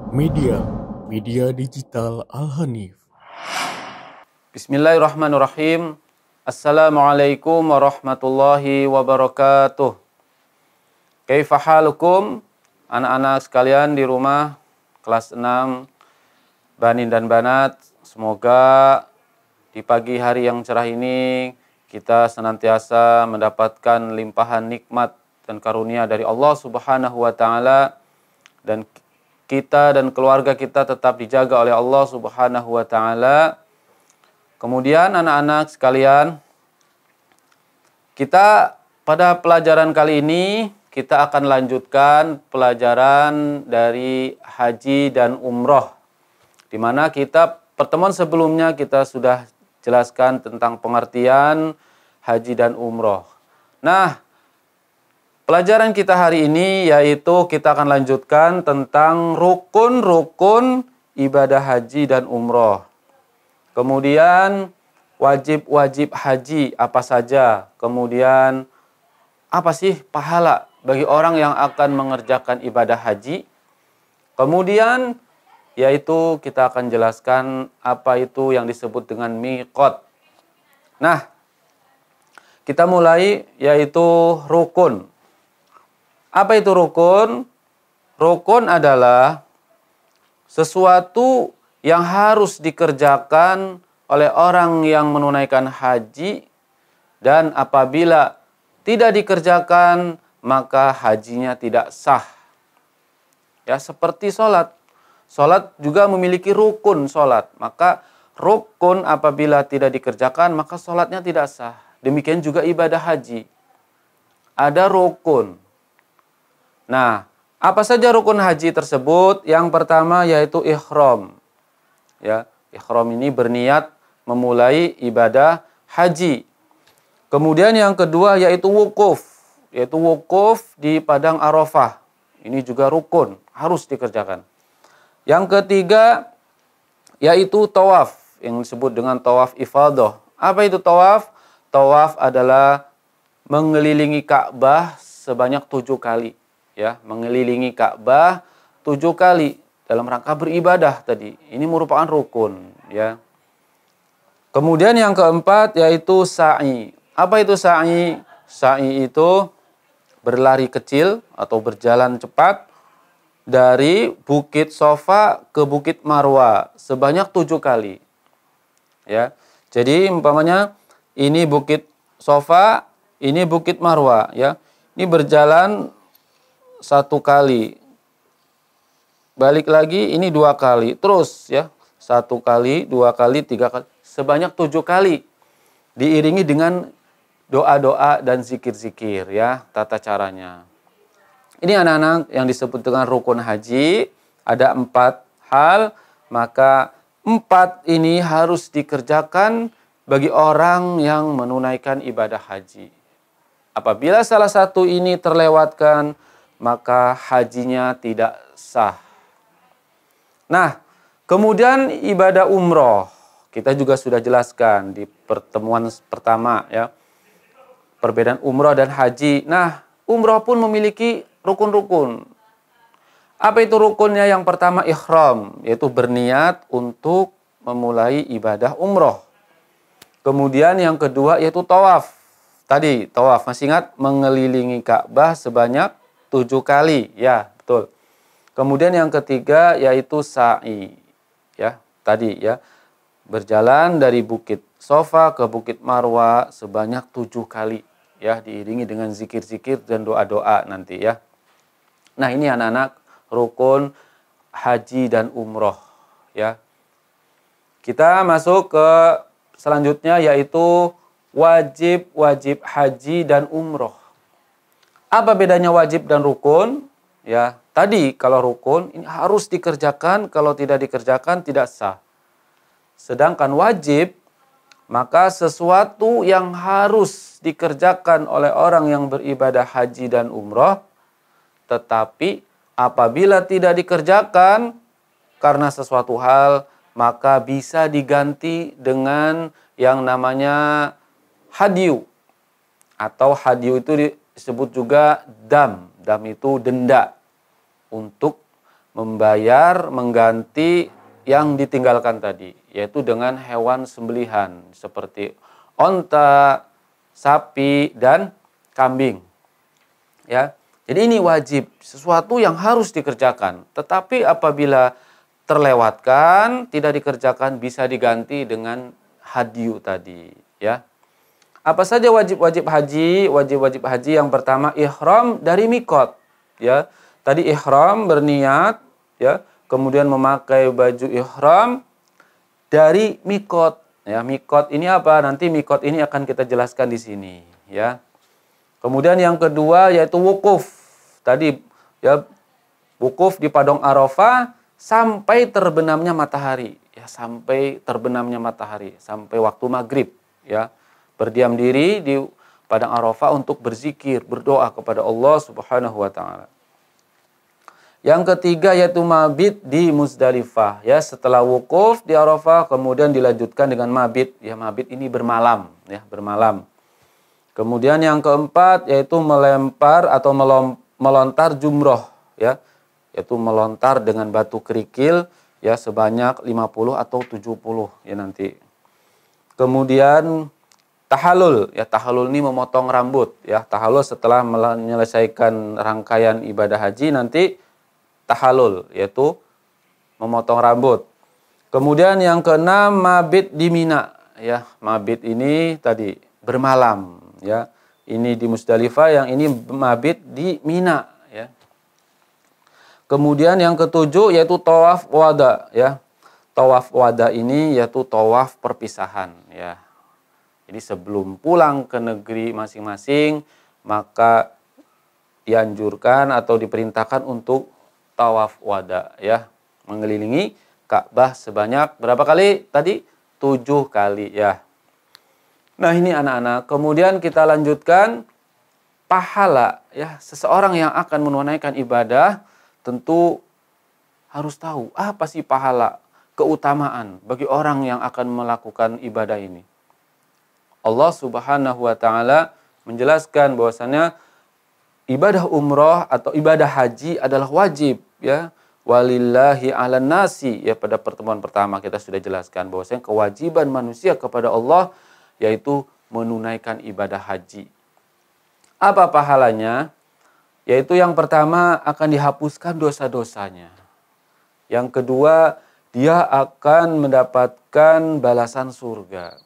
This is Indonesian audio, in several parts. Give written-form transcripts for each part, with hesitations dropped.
Media, Media Digital Al-Hanif. Bismillahirrahmanirrahim. Assalamualaikum warahmatullahi wabarakatuh. Kaifa halukum? Anak-anak sekalian di rumah kelas 6 Banin dan Banat, semoga di pagi hari yang cerah ini kita senantiasa mendapatkan limpahan nikmat dan karunia dari Allah Subhanahu wa taala, dan kita dan keluarga kita tetap dijaga oleh Allah Subhanahu wa taala. Kemudian anak-anak sekalian, kita pada pelajaran kali ini kita akan lanjutkan pelajaran dari haji dan umroh, di mana kita pertemuan sebelumnya kita sudah jelaskan tentang pengertian haji dan umroh. Nah, pelajaran kita hari ini yaitu kita akan lanjutkan tentang rukun-rukun ibadah haji dan umroh. Kemudian wajib-wajib haji apa saja. Kemudian apa sih pahala bagi orang yang akan mengerjakan ibadah haji. Kemudian yaitu kita akan jelaskan apa itu yang disebut dengan miqat. Nah, kita mulai yaitu rukun. Apa itu rukun? Rukun adalah sesuatu yang harus dikerjakan oleh orang yang menunaikan haji, dan apabila tidak dikerjakan maka hajinya tidak sah. Ya, seperti sholat. Sholat juga memiliki rukun sholat. Maka rukun apabila tidak dikerjakan maka sholatnya tidak sah. Demikian juga ibadah haji. Ada rukun. Nah, apa saja rukun haji tersebut? Yang pertama yaitu ihram. Ya, ihram ini berniat memulai ibadah haji. Kemudian yang kedua yaitu wukuf. Yaitu wukuf di padang Arafah. Ini juga rukun, harus dikerjakan. Yang ketiga yaitu tawaf, yang disebut dengan tawaf ifadah. Apa itu tawaf? Tawaf adalah mengelilingi Ka'bah sebanyak 7 kali. Ya, mengelilingi Ka'bah 7 kali dalam rangka beribadah tadi. Ini merupakan rukun, ya. Kemudian yang keempat yaitu sa'i. Apa itu sa'i? Sa'i itu berlari kecil atau berjalan cepat dari Bukit Sofa ke Bukit Marwa sebanyak 7 kali. Ya. Jadi umpamanya ini Bukit Sofa, ini Bukit Marwa, ya. Ini berjalan 1 kali. Balik lagi ini 2 kali. Terus ya. 1 kali, 2 kali, 3 kali. Sebanyak 7 kali. Diiringi dengan doa-doa dan zikir-zikir, ya. Tata caranya. Ini anak-anak yang disebut dengan rukun haji. Ada 4 hal. Maka 4 ini harus dikerjakan bagi orang yang menunaikan ibadah haji. Apabila salah satu ini terlewatkan, maka hajinya tidak sah. Nah, kemudian ibadah umroh. Kita juga sudah jelaskan di pertemuan pertama, ya. Perbedaan umroh dan haji. Nah, umroh pun memiliki rukun-rukun. Apa itu rukunnya? Yang pertama ihram, yaitu berniat untuk memulai ibadah umroh. Kemudian yang kedua yaitu tawaf. Tadi tawaf, masih ingat? Mengelilingi Ka'bah sebanyak 7 kali. Ya, betul. Kemudian yang ketiga yaitu sa'i. Ya, tadi ya. Berjalan dari Bukit Sofa ke Bukit Marwa sebanyak 7 kali. Ya, diiringi dengan zikir-zikir dan doa-doa nanti, ya. Nah, ini anak-anak rukun haji dan umroh, ya. Kita masuk ke selanjutnya yaitu wajib-wajib haji dan umroh. Apa bedanya wajib dan rukun? Ya, tadi kalau rukun ini harus dikerjakan, kalau tidak dikerjakan tidak sah. Sedangkan wajib, maka sesuatu yang harus dikerjakan oleh orang yang beribadah haji dan umroh, tetapi apabila tidak dikerjakan karena sesuatu hal, maka bisa diganti dengan yang namanya hadyu. Atau hadyu itu disebut juga dam. Dam itu denda untuk membayar, mengganti yang ditinggalkan tadi, yaitu dengan hewan sembelihan seperti onta, sapi, dan kambing. Ya, jadi ini wajib, sesuatu yang harus dikerjakan. Tetapi apabila terlewatkan, tidak dikerjakan, bisa diganti dengan hadyu tadi. Ya, apa saja wajib-wajib haji? Wajib-wajib haji yang pertama ihram dari mikot. Ya, tadi ihram berniat, ya, kemudian memakai baju ihram dari mikot. Ya, mikot ini apa? Nanti mikot ini akan kita jelaskan di sini. Ya. Kemudian yang kedua yaitu wukuf. Tadi ya wukuf di Padang Arafah sampai terbenamnya matahari. Ya, sampai terbenamnya matahari, sampai waktu maghrib. Ya, berdiam diri di Padang Arafah untuk berzikir, berdoa kepada Allah Subhanahu wa taala. Yang ketiga yaitu mabit di Muzdalifah. Ya, setelah wukuf di Arafah kemudian dilanjutkan dengan mabit. Ya, mabit ini bermalam, ya, bermalam. Kemudian yang keempat yaitu melempar atau melontar jumroh, ya, yaitu melontar dengan batu kerikil, ya, sebanyak 50 atau 70, ya, nanti. Kemudian tahallul, ya, tahallul ini memotong rambut, ya, tahallul setelah menyelesaikan rangkaian ibadah haji nanti tahallul, yaitu memotong rambut. Kemudian yang keenam mabit di Mina, ya, mabit ini tadi bermalam, ya. Ini di Muzdalifah, yang ini mabit di Mina, ya. Kemudian yang ketujuh yaitu tawaf wada, ya. Tawaf wada ini yaitu tawaf perpisahan, ya. Jadi sebelum pulang ke negeri masing-masing maka dianjurkan atau diperintahkan untuk tawaf wada, ya, mengelilingi Ka'bah sebanyak berapa kali tadi? 7 kali, ya. Nah, ini anak-anak, kemudian kita lanjutkan pahala, ya. Seseorang yang akan menunaikan ibadah tentu harus tahu apa sih pahala, keutamaan bagi orang yang akan melakukan ibadah ini. Allah Subhanahu wa taala menjelaskan bahwasanya ibadah umroh atau ibadah haji adalah wajib, ya. Walillahi 'alan nasi, ya, pada pertemuan pertama kita sudah jelaskan bahwasanya kewajiban manusia kepada Allah yaitu menunaikan ibadah haji. Apa pahalanya? Yaitu yang pertama akan dihapuskan dosa-dosanya. Yang kedua, dia akan mendapatkan balasan surga.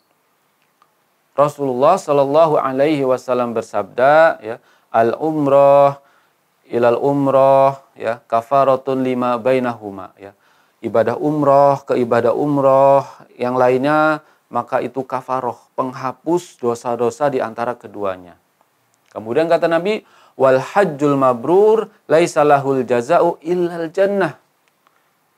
Rasulullah Shallallahu Alaihi Wasallam bersabda, ya, al-umroh ilal umroh, ya, kafaratun lima bainahuma, ya. Ibadah umroh ke ibadah umroh yang lainnya maka itu kafaroh, penghapus dosa-dosa di antara keduanya. Kemudian kata Nabi, wal hajjul mabrur laisa lahul jaza'u illal jannah.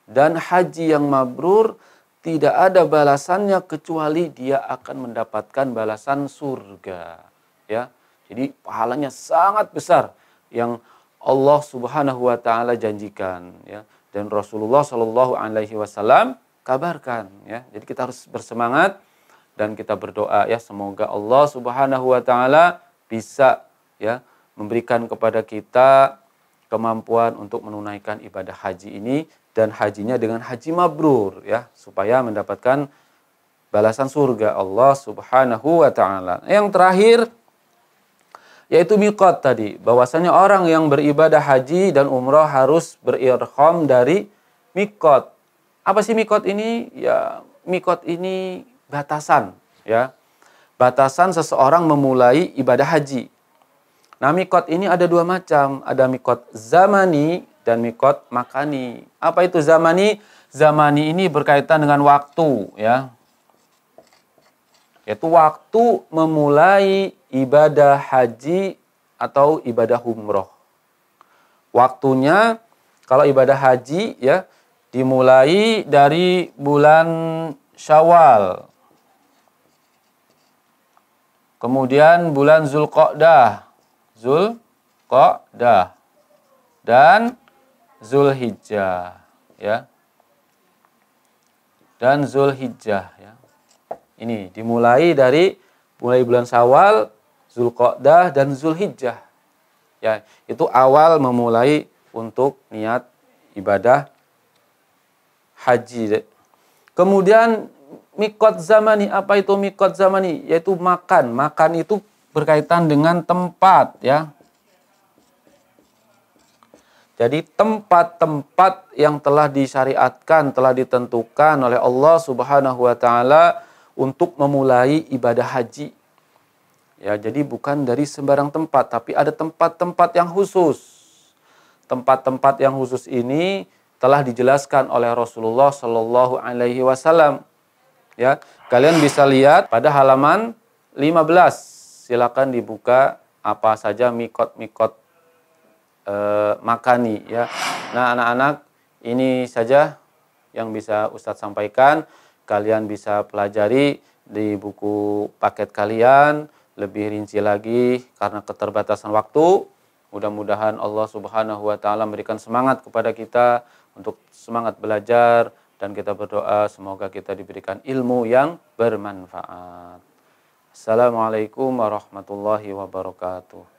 Dan haji yang mabrur tidak ada balasannya kecuali dia akan mendapatkan balasan surga, ya. Jadi pahalanya sangat besar yang Allah Subhanahu wa taala janjikan, ya, dan Rasulullah Shallallahu alaihi wasallam kabarkan, ya. Jadi kita harus bersemangat dan kita berdoa, ya, semoga Allah Subhanahu wa taala bisa, ya, memberikan kepada kita kemampuan untuk menunaikan ibadah haji ini dan hajinya dengan haji mabrur, ya, supaya mendapatkan balasan surga Allah Subhanahu wa taala. Yang terakhir yaitu miqat tadi, bahwasanya orang yang beribadah haji dan umrah harus berihram dari miqat. Apa sih miqat ini? Ya, miqat ini batasan, ya. Batasan seseorang memulai ibadah haji. Nah, miqat ini ada dua macam, ada miqat zamani dan miqat makani. Apa itu zamani? Zamani ini berkaitan dengan waktu, ya. Yaitu waktu memulai ibadah haji atau ibadah umroh. Waktunya kalau ibadah haji, ya, dimulai dari bulan Syawal. Kemudian bulan Zulqa'dah dan Zulhijjah, ya. Dan Zulhijjah, ya. Ini dimulai dari mulai bulan Syawal, Zulqa'dah dan Zulhijjah. Ya, itu awal memulai untuk niat ibadah haji. Kemudian miqat zamani, apa itu miqat zamani? Yaitu makan. Makan itu berkaitan dengan tempat, ya. Jadi tempat-tempat yang telah disyariatkan, telah ditentukan oleh Allah Subhanahu wa taala untuk memulai ibadah haji. Ya, jadi bukan dari sembarang tempat, tapi ada tempat-tempat yang khusus. Tempat-tempat yang khusus ini telah dijelaskan oleh Rasulullah Shallallahu alaihi wasallam. Ya, kalian bisa lihat pada halaman 15. Silakan dibuka apa saja mikot-mikot makani, ya. Nah, anak-anak, ini saja yang bisa Ustadz sampaikan. Kalian bisa pelajari di buku paket kalian lebih rinci lagi karena keterbatasan waktu. Mudah-mudahan Allah Subhanahu wa taala memberikan semangat kepada kita untuk semangat belajar, dan kita berdoa semoga kita diberikan ilmu yang bermanfaat. Assalamualaikum warahmatullahi wabarakatuh.